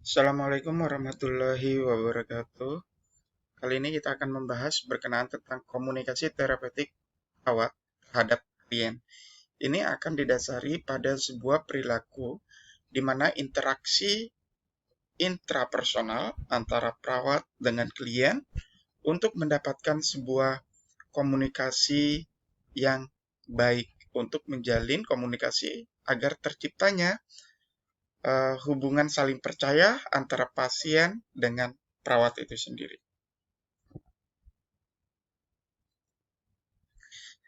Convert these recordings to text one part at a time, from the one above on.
Assalamualaikum warahmatullahi wabarakatuh. Kali ini kita akan membahas berkenaan tentang komunikasi terapeutik perawat terhadap klien. Ini akan didasari pada sebuah perilaku di mana interaksi intrapersonal antara perawat dengan klien untuk mendapatkan sebuah komunikasi yang baik, untuk menjalin komunikasi agar terciptanya hubungan saling percaya antara pasien dengan perawat itu sendiri.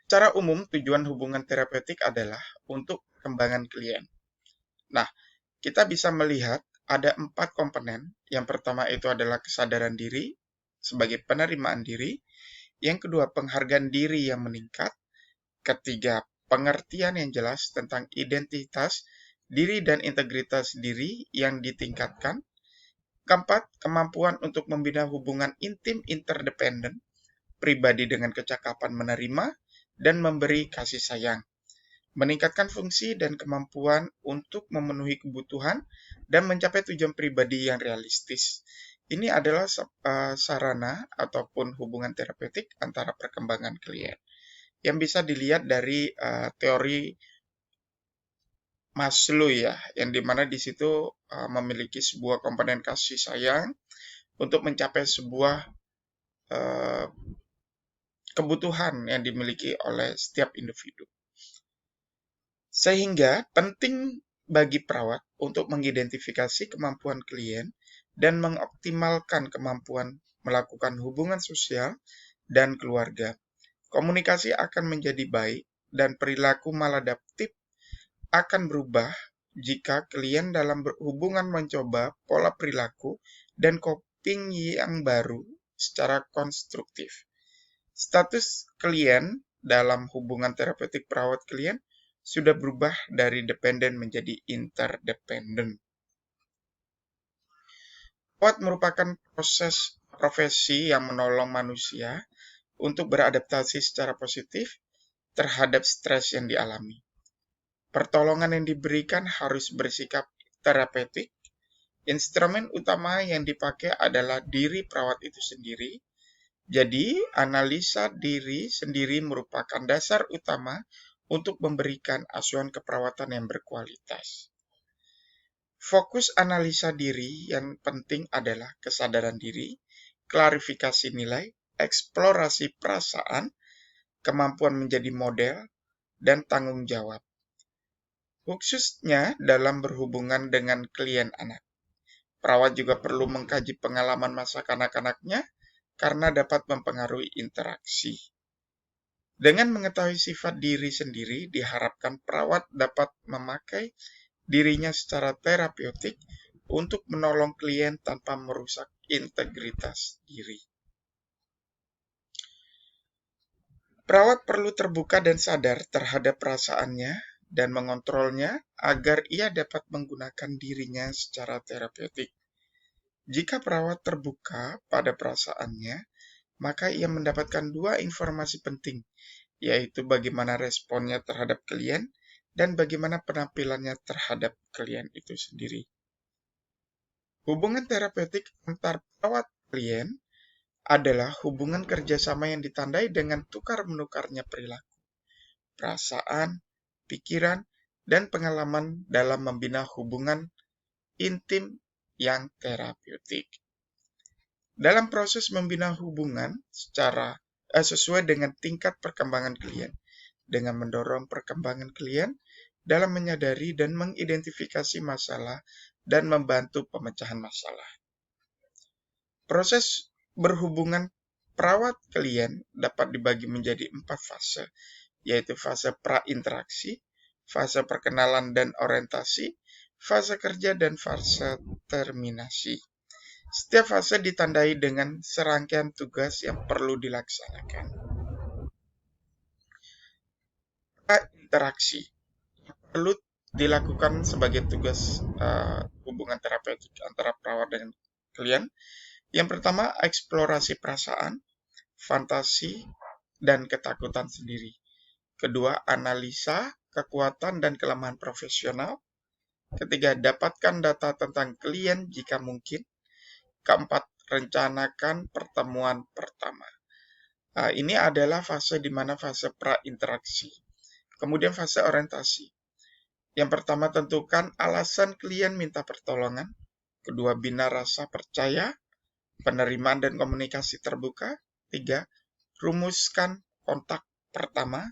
Secara umum, tujuan hubungan terapeutik adalah untuk perkembangan klien. Nah, kita bisa melihat ada 4 komponen. Yang pertama itu adalah kesadaran diri sebagai penerimaan diri. Yang kedua, penghargaan diri yang meningkat. Ketiga, pengertian yang jelas tentang identitas diri dan integritas diri yang ditingkatkan. Keempat, kemampuan untuk membina hubungan intim interdependen, pribadi dengan kecakapan menerima dan memberi kasih sayang, meningkatkan fungsi dan kemampuan untuk memenuhi kebutuhan dan mencapai tujuan pribadi yang realistis. Ini adalah sarana ataupun hubungan terapeutik antara perkembangan klien yang bisa dilihat dari teori Maslow ya, yang dimana di situ memiliki sebuah komponen kasih sayang untuk mencapai sebuah uh, kebutuhan yang dimiliki oleh setiap individu. Sehingga penting bagi perawat untuk mengidentifikasi kemampuan klien dan mengoptimalkan kemampuan melakukan hubungan sosial dan keluarga. Komunikasi akan menjadi baik dan perilaku maladaptif akan berubah jika klien dalam berhubungan mencoba pola perilaku dan coping yang baru secara konstruktif. Status klien dalam hubungan terapeutik perawat klien sudah berubah dari dependen menjadi interdependen. Perawat merupakan proses profesi yang menolong manusia untuk beradaptasi secara positif terhadap stres yang dialami. Pertolongan yang diberikan harus bersikap terapeutik. Instrumen utama yang dipakai adalah diri perawat itu sendiri. Jadi, analisa diri sendiri merupakan dasar utama untuk memberikan asuhan keperawatan yang berkualitas. Fokus analisa diri yang penting adalah kesadaran diri, klarifikasi nilai, eksplorasi perasaan, kemampuan menjadi model, dan tanggung jawab. Khususnya dalam berhubungan dengan klien anak. Perawat juga perlu mengkaji pengalaman masa kanak-kanaknya karena dapat mempengaruhi interaksi. Dengan mengetahui sifat diri sendiri, diharapkan perawat dapat memakai dirinya secara terapeutik untuk menolong klien tanpa merusak integritas diri. Perawat perlu terbuka dan sadar terhadap perasaannya dan mengontrolnya agar ia dapat menggunakan dirinya secara terapeutik. Jika perawat terbuka pada perasaannya, maka ia mendapatkan 2 informasi penting, yaitu bagaimana responnya terhadap klien dan bagaimana penampilannya terhadap klien itu sendiri. Hubungan terapeutik antar perawat klien adalah hubungan kerjasama yang ditandai dengan tukar-menukarnya perilaku, perasaan, pikiran, dan pengalaman dalam membina hubungan intim yang terapeutik. Dalam proses membina hubungan sesuai dengan tingkat perkembangan klien, dengan mendorong perkembangan klien dalam menyadari dan mengidentifikasi masalah dan membantu pemecahan masalah. Proses berhubungan perawat klien dapat dibagi menjadi 4 fase, yaitu fase pra-interaksi, fase perkenalan dan orientasi, fase kerja, dan fase terminasi. Setiap fase ditandai dengan serangkaian tugas yang perlu dilaksanakan. Interaksi perlu dilakukan sebagai tugas hubungan terapeutik antara perawat dan klien. Yang pertama, eksplorasi perasaan, fantasi, dan ketakutan sendiri. Kedua, analisa kekuatan dan kelemahan profesional. Ketiga, dapatkan data tentang klien jika mungkin. Keempat, rencanakan pertemuan pertama. Ini adalah fase di mana fase pra-interaksi. Kemudian fase orientasi. Yang pertama, tentukan alasan klien minta pertolongan. Kedua, bina rasa percaya, penerimaan dan komunikasi terbuka. Tiga, rumuskan kontak pertama.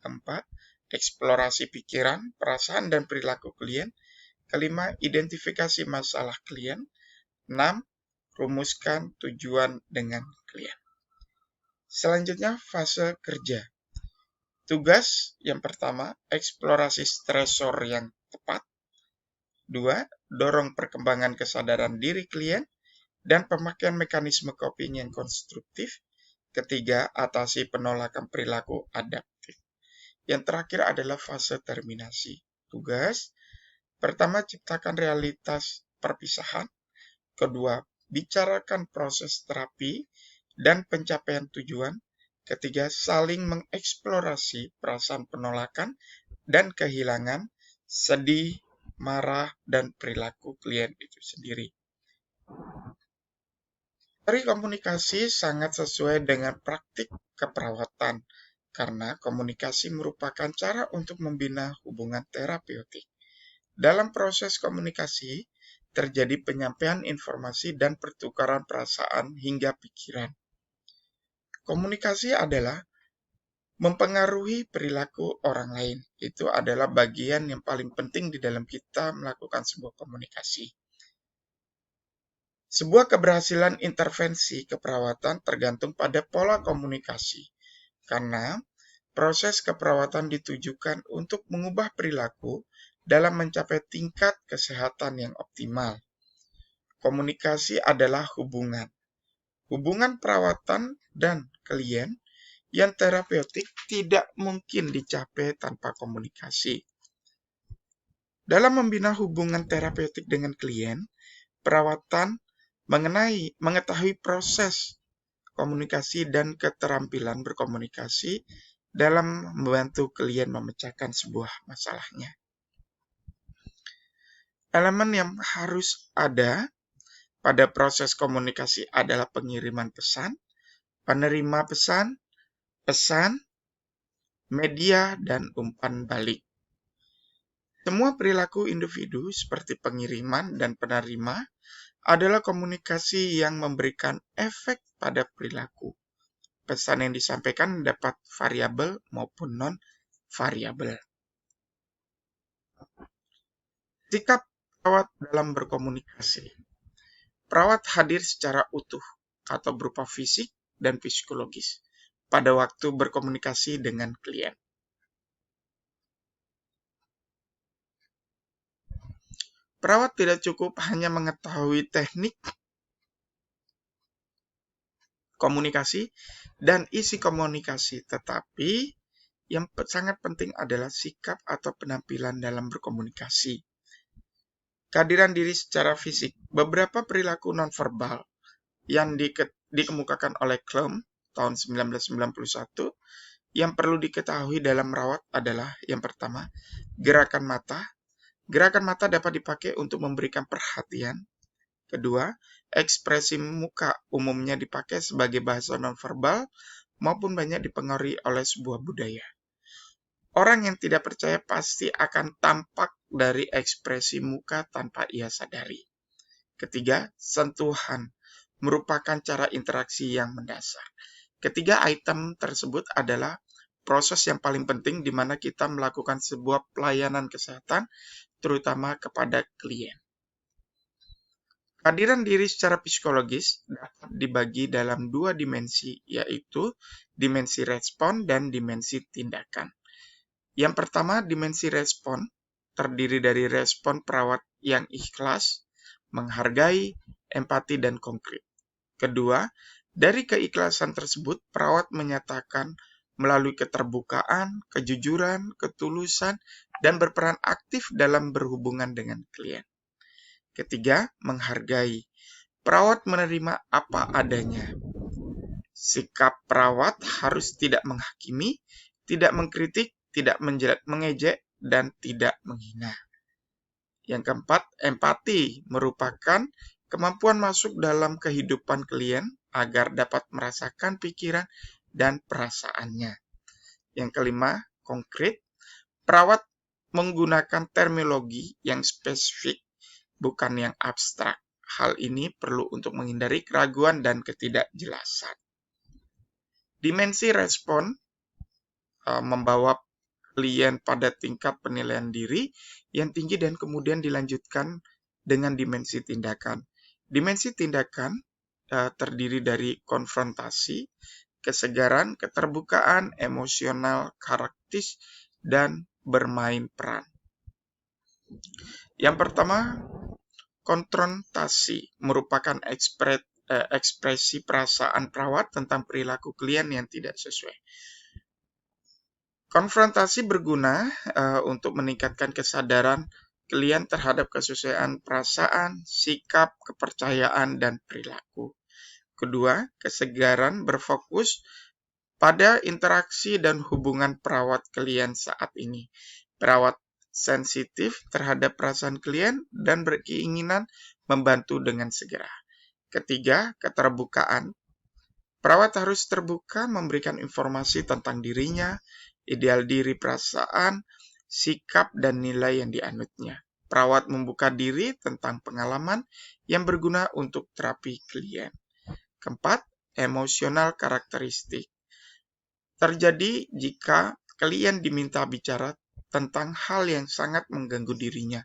Keempat, eksplorasi pikiran, perasaan, dan perilaku klien. Kelima, identifikasi masalah klien. 6. Rumuskan tujuan dengan klien. Selanjutnya, fase kerja. Tugas yang pertama, eksplorasi stresor yang tepat. 2. Dorong perkembangan kesadaran diri klien dan pemakaian mekanisme coping yang konstruktif. Ketiga, atasi penolakan perilaku adaptif. Yang terakhir adalah fase terminasi. Tugas pertama, ciptakan realitas perpisahan. Kedua, bicarakan proses terapi dan pencapaian tujuan. Ketiga, saling mengeksplorasi perasaan penolakan dan kehilangan, sedih, marah, dan perilaku klien itu sendiri. Teori komunikasi sangat sesuai dengan praktik keperawatan, karena komunikasi merupakan cara untuk membina hubungan terapeutik. Dalam proses komunikasi, terjadi penyampaian informasi dan pertukaran perasaan hingga pikiran. Komunikasi adalah mempengaruhi perilaku orang lain. Itu adalah bagian yang paling penting di dalam kita melakukan sebuah komunikasi. Sebuah keberhasilan intervensi keperawatan tergantung pada pola komunikasi, karena proses keperawatan ditujukan untuk mengubah perilaku dalam mencapai tingkat kesehatan yang optimal. Komunikasi adalah hubungan perawatan dan klien yang terapeutik tidak mungkin dicapai tanpa komunikasi. Dalam membina hubungan terapeutik dengan klien, perawatan mengetahui proses komunikasi dan keterampilan berkomunikasi dalam membantu klien memecahkan sebuah masalahnya. Elemen yang harus ada pada proses komunikasi adalah pengiriman pesan, penerima pesan, media, dan umpan balik. Semua perilaku individu seperti pengiriman dan penerima adalah komunikasi yang memberikan efek pada perilaku. Pesan yang disampaikan dapat variabel maupun non-variabel. Sikap perawat dalam berkomunikasi. Perawat hadir secara utuh atau berupa fisik dan psikologis pada waktu berkomunikasi dengan klien. Perawat tidak cukup hanya mengetahui teknik komunikasi dan isi komunikasi, tetapi yang sangat penting adalah sikap atau penampilan dalam berkomunikasi. Kehadiran diri secara fisik. Beberapa perilaku nonverbal yang dikemukakan oleh Klum tahun 1991 yang perlu diketahui dalam merawat adalah yang pertama, gerakan mata. Gerakan mata dapat dipakai untuk memberikan perhatian. Kedua, ekspresi muka umumnya dipakai sebagai bahasa nonverbal maupun banyak dipengaruhi oleh sebuah budaya. Orang yang tidak percaya pasti akan tampak dari ekspresi muka tanpa ia sadari. Ketiga, sentuhan merupakan cara interaksi yang mendasar. Ketiga item tersebut adalah proses yang paling penting di mana kita melakukan sebuah pelayanan kesehatan, terutama kepada klien. Kehadiran diri secara psikologis dapat dibagi dalam dua dimensi, yaitu dimensi respon dan dimensi tindakan. Yang pertama, dimensi respon terdiri dari respon perawat yang ikhlas, menghargai, empati, dan konkret. Kedua, dari keikhlasan tersebut, perawat menyatakan melalui keterbukaan, kejujuran, ketulusan, dan berperan aktif dalam berhubungan dengan klien. Ketiga, menghargai. Perawat menerima apa adanya. Sikap perawat harus tidak menghakimi, tidak mengkritik, tidak mengejek, dan tidak menghina. Yang keempat, empati merupakan kemampuan masuk dalam kehidupan klien agar dapat merasakan pikiran dan perasaannya. Yang kelima, konkret. Perawat menggunakan terminologi yang spesifik, bukan yang abstrak. Hal ini perlu untuk menghindari keraguan dan ketidakjelasan. Dimensi respon membawa klien pada tingkat penilaian diri yang tinggi dan kemudian dilanjutkan dengan dimensi tindakan. Dimensi tindakan terdiri dari konfrontasi, kesegaran, keterbukaan, emosional, karakteristik, dan bermain peran. Yang pertama, konfrontasi merupakan ekspresi perasaan perawat tentang perilaku klien yang tidak sesuai. Konfrontasi berguna untuk meningkatkan kesadaran klien terhadap kesesuaian perasaan, sikap, kepercayaan, dan perilaku. Kedua, kesegaran berfokus pada interaksi dan hubungan perawat klien saat ini. Perawat sensitif terhadap perasaan klien dan berkeinginan membantu dengan segera. Ketiga, keterbukaan. Perawat harus terbuka memberikan informasi tentang dirinya, ideal diri perasaan, sikap, dan nilai yang dianutnya. Perawat membuka diri tentang pengalaman yang berguna untuk terapi klien. Keempat, emosional karakteristik. Terjadi jika klien diminta bicara tentang hal yang sangat mengganggu dirinya.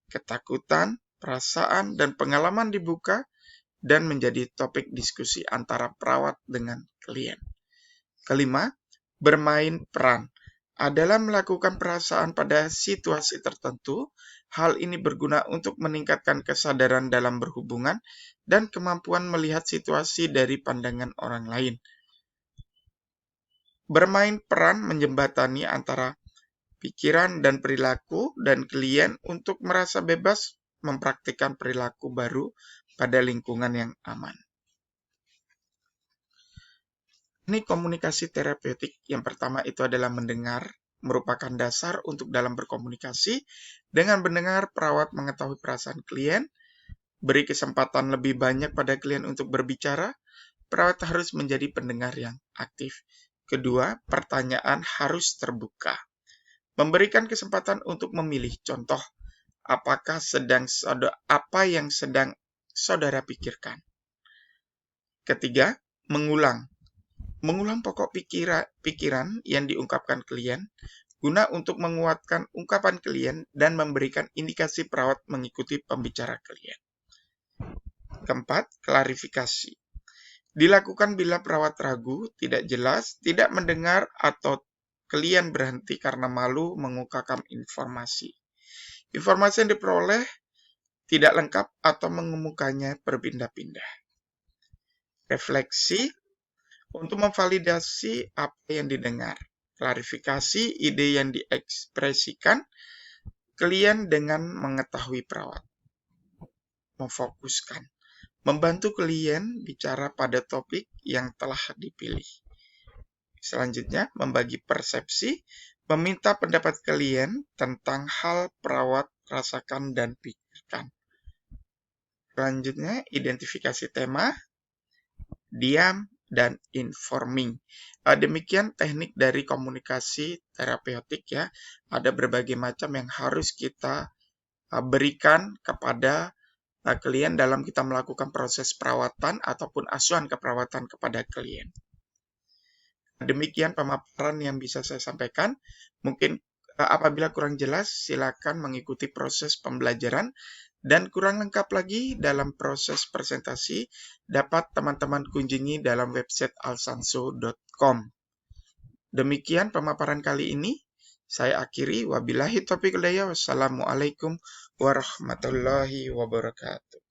Ketakutan, perasaan, dan pengalaman dibuka dan menjadi topik diskusi antara perawat dengan klien. Kelima, bermain peran adalah melakukan perasaan pada situasi tertentu. Hal ini berguna untuk meningkatkan kesadaran dalam berhubungan dan kemampuan melihat situasi dari pandangan orang lain. Bermain peran menjembatani antara pikiran dan perilaku dan klien untuk merasa bebas mempraktikkan perilaku baru pada lingkungan yang aman. Teknik komunikasi terapeutik yang pertama itu adalah mendengar, merupakan dasar untuk dalam berkomunikasi. Dengan mendengar, perawat mengetahui perasaan klien, beri kesempatan lebih banyak pada klien untuk berbicara, perawat harus menjadi pendengar yang aktif. Kedua, pertanyaan harus terbuka. Memberikan kesempatan untuk memilih contoh, apa yang sedang saudara pikirkan. Ketiga, mengulang pokok pikiran yang diungkapkan klien, guna untuk menguatkan ungkapan klien dan memberikan indikasi perawat mengikuti pembicara klien. Keempat, klarifikasi. Dilakukan bila perawat ragu, tidak jelas, tidak mendengar, atau klien berhenti karena malu mengungkapkan informasi. Informasi yang diperoleh tidak lengkap atau mengemukakannya berpindah-pindah. Refleksi untuk memvalidasi apa yang didengar. Klarifikasi ide yang diekspresikan klien dengan mengetahui perawat. Memfokuskan. Membantu klien bicara pada topik yang telah dipilih. Selanjutnya, membagi persepsi, meminta pendapat klien tentang hal perawat rasakan dan pikirkan. Selanjutnya, identifikasi tema, diam, dan informing. Demikian teknik dari komunikasi terapeutik ya. Ada berbagai macam yang harus kita berikan kepada klien dalam kita melakukan proses perawatan ataupun asuhan keperawatan kepada klien. Demikian pemaparan yang bisa saya sampaikan. Mungkin apabila kurang jelas, silakan mengikuti proses pembelajaran. Dan kurang lengkap lagi dalam proses presentasi, dapat teman-teman kunjungi dalam website alsanso.com. Demikian pemaparan kali ini. Saya akhiri. Wabillahi taufiq wal hidayah. Wassalamualaikum warahmatullahi wabarakatuh.